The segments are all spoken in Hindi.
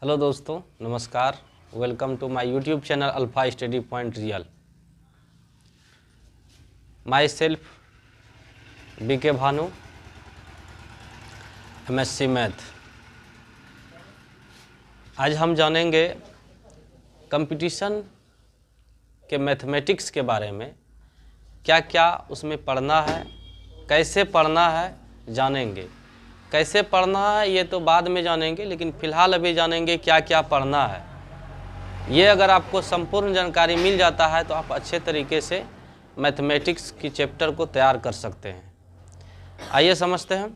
हेलो दोस्तों, नमस्कार। Welcome to my YouTube channel alpha study point real. Myself BK Bhanu, MSc math. आज हम जानेंगे कंपटीशन के मैथमेटिक्स के बारे में। क्या क्या उसमें पढ़ना है, कैसे पढ़ना है जानेंगे। कैसे पढ़ना है ये तो बाद में जानेंगे, लेकिन फ़िलहाल अभी जानेंगे क्या क्या पढ़ना है। ये अगर आपको संपूर्ण जानकारी मिल जाता है तो आप अच्छे तरीके से मैथमेटिक्स की चैप्टर को तैयार कर सकते हैं। आइए समझते हैं।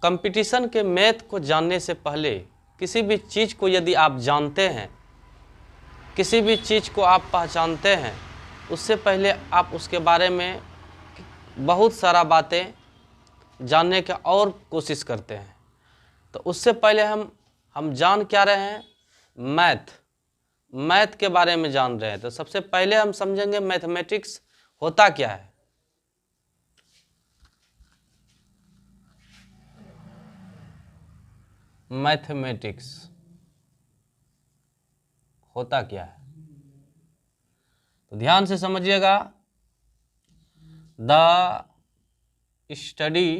कंपटीशन के मैथ को जानने से पहले किसी भी चीज़ को यदि आप जानते हैं, किसी भी चीज़ को आप पहचानते हैं, उससे पहले आप उसके बारे में बहुत सारा बातें जानने का और कोशिश करते हैं। तो उससे पहले हम जान क्या रहे हैं, मैथ के बारे में जान रहे हैं। तो सबसे पहले हम समझेंगे मैथमेटिक्स होता क्या है। मैथमेटिक्स होता क्या है तो ध्यान से समझिएगा। The study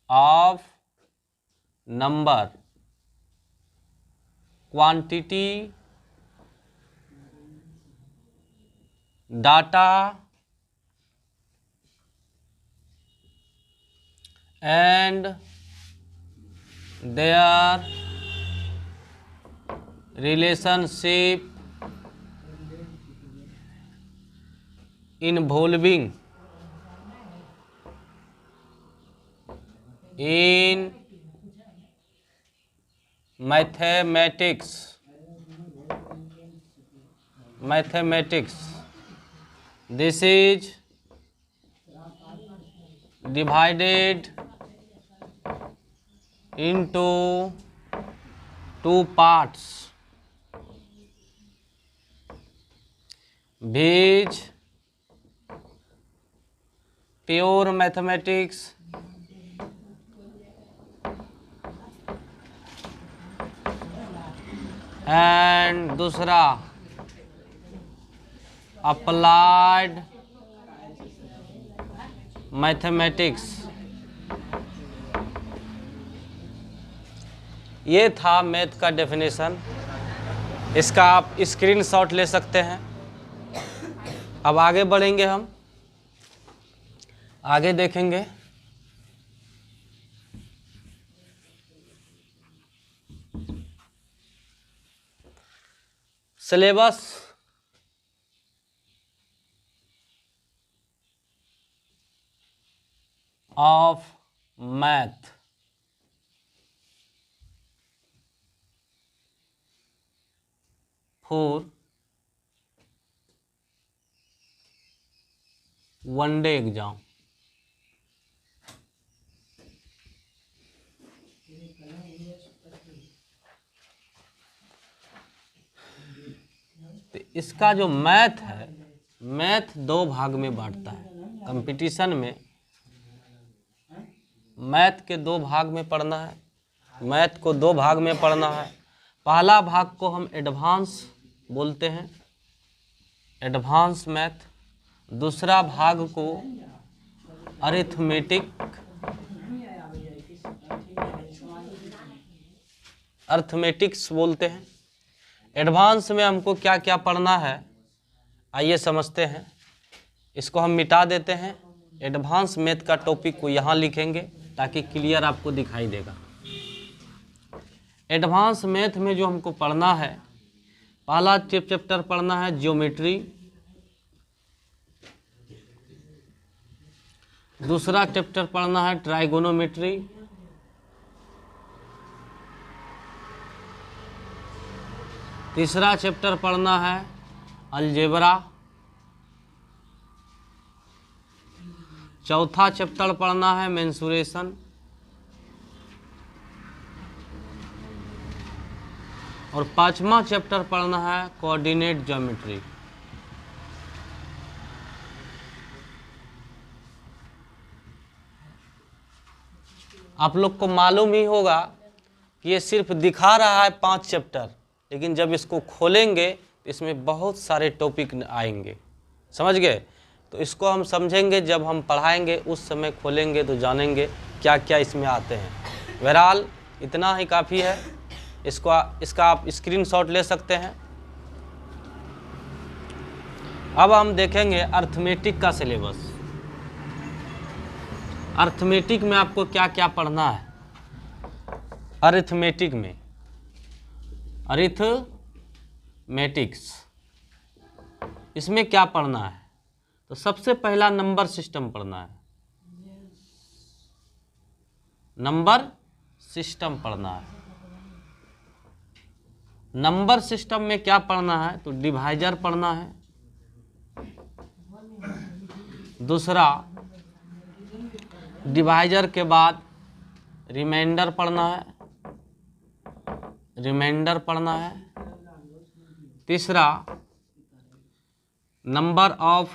of number, quantity, data and their relationship involving in mathematics this is divided into two parts, which pure mathematics and दूसरा applied mathematics। ये था मैथ का डेफिनेशन। इसका आप स्क्रीनशॉट ले सकते हैं। अब आगे बढ़ेंगे, हम आगे देखेंगे। Syllabus of math for one day exam. तो इसका जो मैथ है, मैथ दो भाग में बांटता है। कंपटीशन में मैथ के दो भाग में पढ़ना है। मैथ को दो भाग में पढ़ना है। पहला भाग को हम एडवांस बोलते हैं, एडवांस मैथ। दूसरा भाग को अर्थमेटिक्स बोलते हैं। एडवांस में हमको क्या क्या पढ़ना है आइए समझते हैं। इसको हम मिटा देते हैं। एडवांस मैथ का टॉपिक को यहाँ लिखेंगे ताकि क्लियर आपको दिखाई देगा। एडवांस मैथ में जो हमको पढ़ना है, पहला चैप्टर पढ़ना है ज्योमेट्री, दूसरा चैप्टर पढ़ना है ट्राइगोनोमेट्री, तीसरा चैप्टर पढ़ना है अलजेब्रा, चौथा चैप्टर पढ़ना है मेंसुरेशन, और पांचवा चैप्टर पढ़ना है कोऑर्डिनेट ज्योमेट्री। आप लोग को मालूम ही होगा कि ये सिर्फ दिखा रहा है 5 चैप्टर, लेकिन जब इसको खोलेंगे तो इसमें बहुत सारे टॉपिक आएंगे, समझ गए। तो इसको हम समझेंगे जब हम पढ़ाएंगे, उस समय खोलेंगे तो जानेंगे क्या क्या इसमें आते हैं। बहरहाल इतना ही काफ़ी है। इसका आप स्क्रीनशॉट ले सकते हैं। अब हम देखेंगे अर्थमेटिक का सिलेबस। अर्थमेटिक में आपको क्या क्या पढ़ना है। अरिथमेटिक में, अरिथमेटिक्स, इसमें क्या पढ़ना है? तो सबसे पहला नंबर सिस्टम पढ़ना है। नंबर सिस्टम पढ़ना है। नंबर सिस्टम में क्या पढ़ना है? तो डिवाइजर पढ़ना है। दूसरा, डिवाइजर के बाद रिमाइंडर पढ़ना है। रिमाइंडर पढ़ना है। तीसरा, number of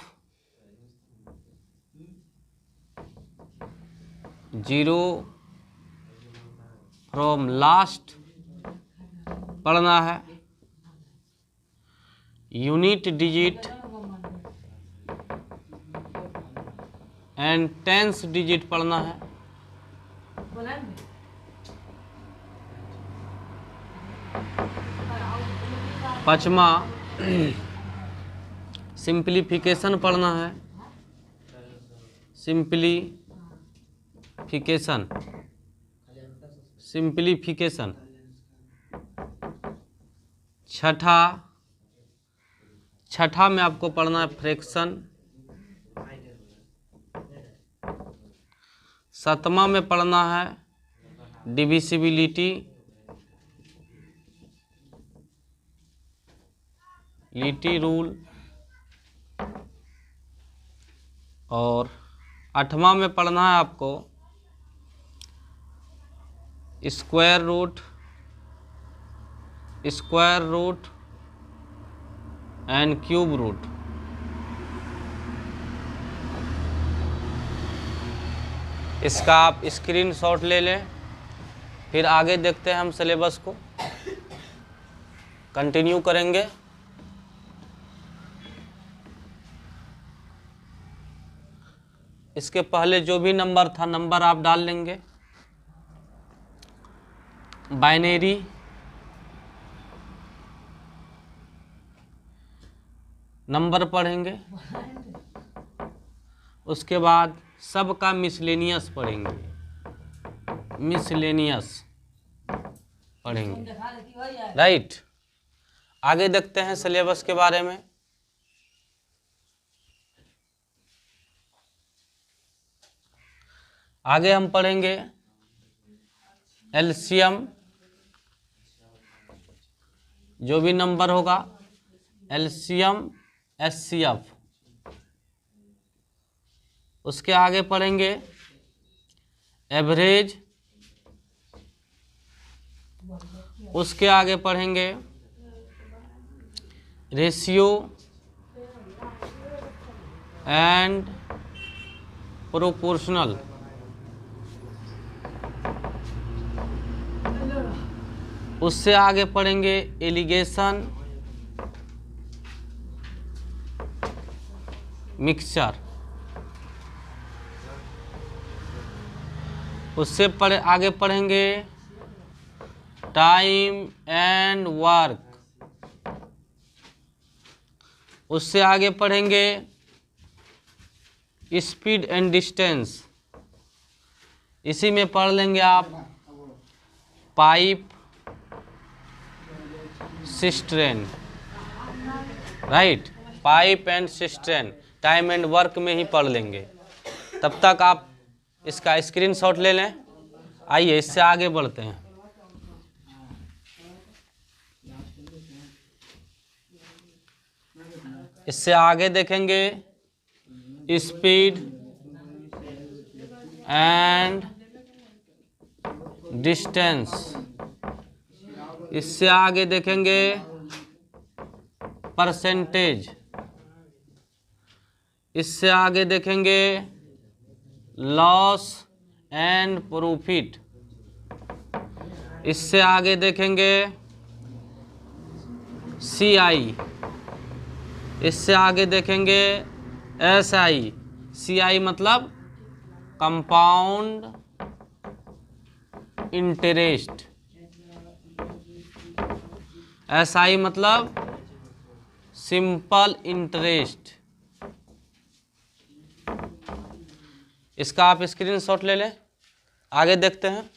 zero from last पढ़ना है। Unit digit and tens digit पढ़ना है। पांचवा, सिंप्लीफिकेशन पढ़ना है। सिंप्लीफिकेशन छठा में आपको पढ़ना है फ्रैक्शन। सातवां में पढ़ना है डिविसिबिलिटी, लीटी रूल। और आठवां में पढ़ना है आपको square root and cube root. इसका आप स्क्रीनशॉट ले लें। फिर आगे देखते हैं हम सिलेबस को कंटिन्यू करेंगे। इसके पहले जो भी नंबर था, नंबर आप डाल लेंगे। बाइनरी, नंबर पढ़ेंगे। उसके बाद सबका मिसलेनियस पढ़ेंगे। मिसलेनियस पढ़ेंगे, राइट। आगे देखते हैं सिलेबस के बारे में। आगे हम पढ़ेंगे एलसीएम, जो भी नंबर होगा, एलसीएम, एचसीएफ। उसके आगे पढ़ेंगे एवरेज। उसके आगे पढ़ेंगे रेशियो एंड प्रोपोर्शनल। उससे आगे पढ़ेंगे एलिगेशन, मिक्सचर। उससे आगे पढ़ेंगे टाइम एंड वर्क। उससे आगे पढ़ेंगे स्पीड एंड डिस्टेंस। इसी में पढ़ लेंगे आप pipe, cistern, right. Pipe and cistern time and work में ही पढ़ लेंगे। तब तक आप इसका स्क्रीनशॉट ले लें। आइए इससे आगे बढ़ते हैं। इससे आगे देखेंगे स्पीड एंड डिस्टेंस। इससे आगे देखेंगे परसेंटेज। इससे आगे देखेंगे लॉस एंड प्रॉफिट। इससे आगे देखेंगे CI, इससे आगे देखेंगे SI। CI मतलब कंपाउंड इंटरेस्ट, SI मतलब सिंपल इंटरेस्ट। इसका आप स्क्रीनशॉट ले लें। आगे देखते हैं।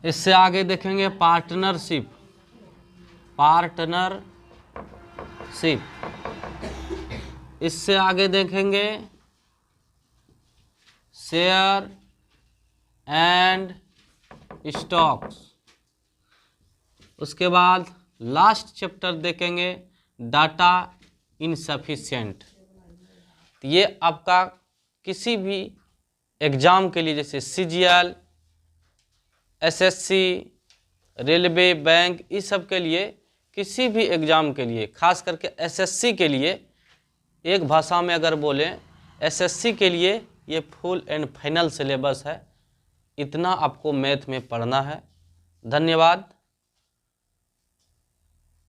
इससे आगे देखेंगे पार्टनरशिप, पार्टनरशिप। इससे आगे देखेंगे शेयर एंड स्टॉक्स। उसके बाद लास्ट चैप्टर देखेंगे डाटा इनसफिशिएंट। ये आपका किसी भी एग्ज़ाम के लिए, जैसे CGL, SSC, रेलवे, बैंक, इस सब के लिए, किसी भी एग्ज़ाम के लिए, खास करके SSC के लिए, एक भाषा में अगर बोलें SSC के लिए ये फुल एंड फाइनल सिलेबस है। इतना आपको मैथ में पढ़ना है। धन्यवाद।